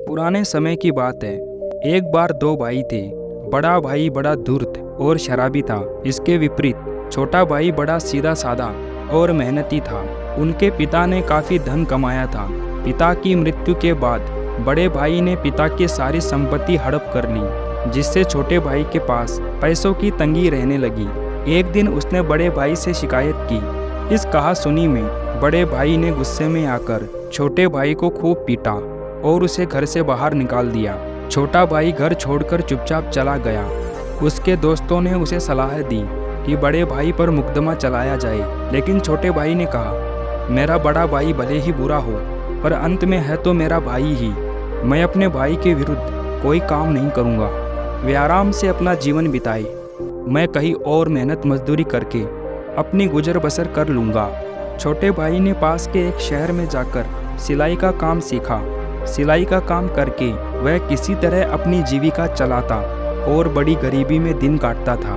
पुराने समय की बात है। एक बार दो भाई थे। बड़ा भाई बड़ा धूर्त और शराबी था। इसके विपरीत छोटा भाई बड़ा सीधा साधा और मेहनती था। उनके पिता ने काफ़ी धन कमाया था। पिता की मृत्यु के बाद बड़े भाई ने पिता की सारी संपत्ति हड़प कर ली, जिससे छोटे भाई के पास पैसों की तंगी रहने लगी। एक दिन उसने बड़े भाई से शिकायत की। इस कहासुनी में बड़े भाई ने गुस्से में आकर छोटे भाई को खूब पीटा और उसे घर से बाहर निकाल दिया। छोटा भाई घर छोड़कर चुपचाप चला गया। उसके दोस्तों ने उसे सलाह दी कि बड़े भाई पर मुकदमा चलाया जाए, लेकिन छोटे भाई ने कहा, मेरा बड़ा भाई भले ही बुरा हो, पर अंत में है तो मेरा भाई ही। मैं अपने भाई के विरुद्ध कोई काम नहीं करूँगा। वे आराम से अपना जीवन बिताए। मैं कहीं और मेहनत मजदूरी करके अपनी गुजर बसर कर लूँगा। छोटे भाई ने पास के एक शहर में जाकर सिलाई का काम सीखा। सिलाई का काम करके वह किसी तरह अपनी जीविका चलाता और बड़ी गरीबी में दिन काटता था।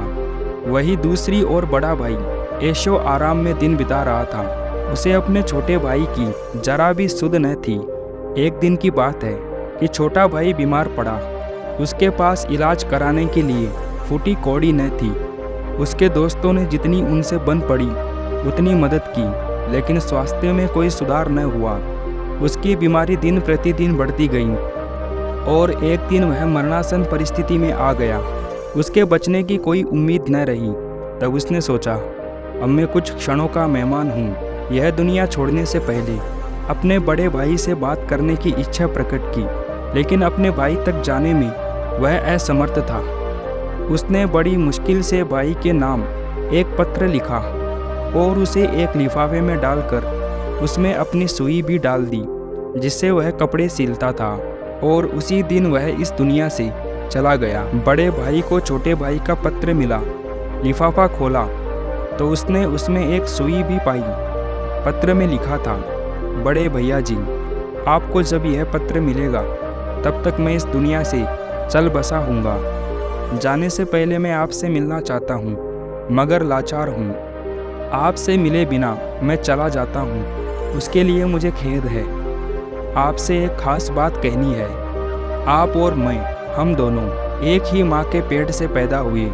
वही दूसरी ओर बड़ा भाई ऐशो आराम में दिन बिता रहा था। उसे अपने छोटे भाई की जरा भी सुध न थी। एक दिन की बात है कि छोटा भाई बीमार पड़ा। उसके पास इलाज कराने के लिए फूटी कौड़ी न थी। उसके दोस्तों ने जितनी उनसे बन पड़ी उतनी मदद की, लेकिन स्वास्थ्य में कोई सुधार न हुआ। उसकी बीमारी दिन प्रतिदिन बढ़ती गई और एक दिन वह मरणासन परिस्थिति में आ गया। उसके बचने की कोई उम्मीद न रही। तब उसने सोचा, अब मैं कुछ क्षणों का मेहमान हूँ। यह दुनिया छोड़ने से पहले अपने बड़े भाई से बात करने की इच्छा प्रकट की, लेकिन अपने भाई तक जाने में वह असमर्थ था। उसने बड़ी मुश्किल से भाई के नाम एक पत्र लिखा और उसे एक लिफाफे में डालकर उसमें अपनी सुई भी डाल दी, जिससे वह कपड़े सिलता था। और उसी दिन वह इस दुनिया से चला गया। बड़े भाई को छोटे भाई का पत्र मिला। लिफाफा खोला तो उसने उसमें एक सुई भी पाई। पत्र में लिखा था, बड़े भैया जी, आपको जब यह पत्र मिलेगा तब तक मैं इस दुनिया से चल बसा हूँगा। जाने से पहले मैं आपसे मिलना चाहता हूँ, मगर लाचार हूँ। आपसे मिले बिना मैं चला जाता हूँ, उसके लिए मुझे खेद है। आपसे एक खास बात कहनी है। आप और मैं, हम दोनों एक ही माँ के पेट से पैदा हुए,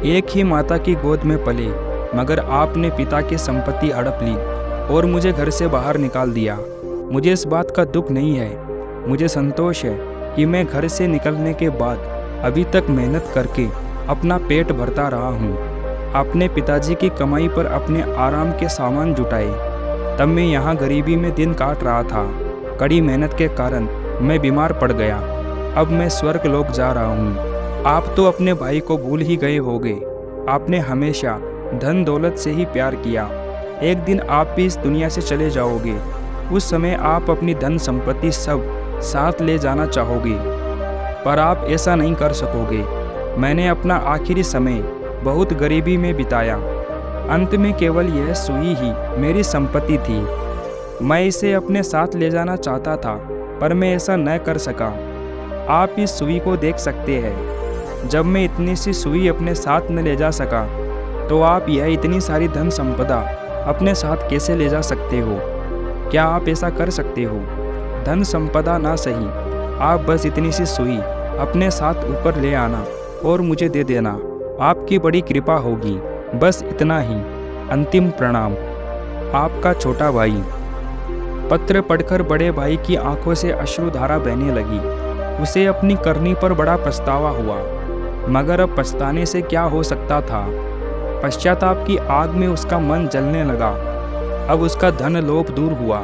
एक ही माता की गोद में पले, मगर आपने पिता की संपत्ति हड़प ली और मुझे घर से बाहर निकाल दिया। मुझे इस बात का दुख नहीं है। मुझे संतोष है कि मैं घर से निकलने के बाद अभी तक मेहनत करके अपना पेट भरता रहा हूँ। अपने पिताजी की कमाई पर अपने आराम के सामान जुटाए। तब मैं यहाँ गरीबी में दिन काट रहा था। कड़ी मेहनत के कारण मैं बीमार पड़ गया। अब मैं स्वर्ग लोक जा रहा हूँ। आप तो अपने भाई को भूल ही गए होगे। आपने हमेशा धन दौलत से ही प्यार किया। एक दिन आप भी इस दुनिया से चले जाओगे। उस समय आप अपनी धन संपत्ति सब साथ ले जाना चाहोगे, पर आप ऐसा नहीं कर सकोगे। मैंने अपना आखिरी समय बहुत गरीबी में बिताया। अंत में केवल यह सुई ही मेरी संपत्ति थी। मैं इसे अपने साथ ले जाना चाहता था, पर मैं ऐसा न कर सका। आप इस सुई को देख सकते हैं। जब मैं इतनी सी सुई अपने साथ न ले जा सका, तो आप यह इतनी सारी धन संपदा अपने साथ कैसे ले जा सकते हो? क्या आप ऐसा कर सकते हो? धन संपदा ना सही, आप बस इतनी सी सुई अपने साथ ऊपर ले आना और मुझे दे देना। आपकी बड़ी कृपा होगी। बस इतना ही। अंतिम प्रणाम, आपका छोटा भाई। पत्र पढ़कर बड़े भाई की आंखों से अश्रुधारा बहने लगी। उसे अपनी करनी पर बड़ा पछतावा हुआ, मगर अब पछताने से क्या हो सकता था। पश्चाताप की आग में उसका मन जलने लगा। अब उसका धन लोभ दूर हुआ,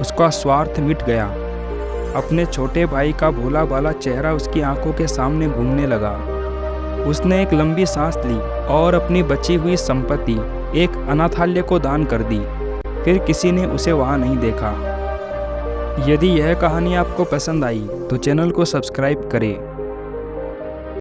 उसका स्वार्थ मिट गया। अपने छोटे भाई का भोला भाला चेहरा उसकी आंखों के सामने घूमने लगा। उसने एक लंबी सांस ली और अपनी बची हुई संपत्ति एक अनाथालय को दान कर दी। फिर किसी ने उसे वहां नहीं देखा। यदि यह कहानी आपको पसंद आई तो चैनल को सब्सक्राइब करें।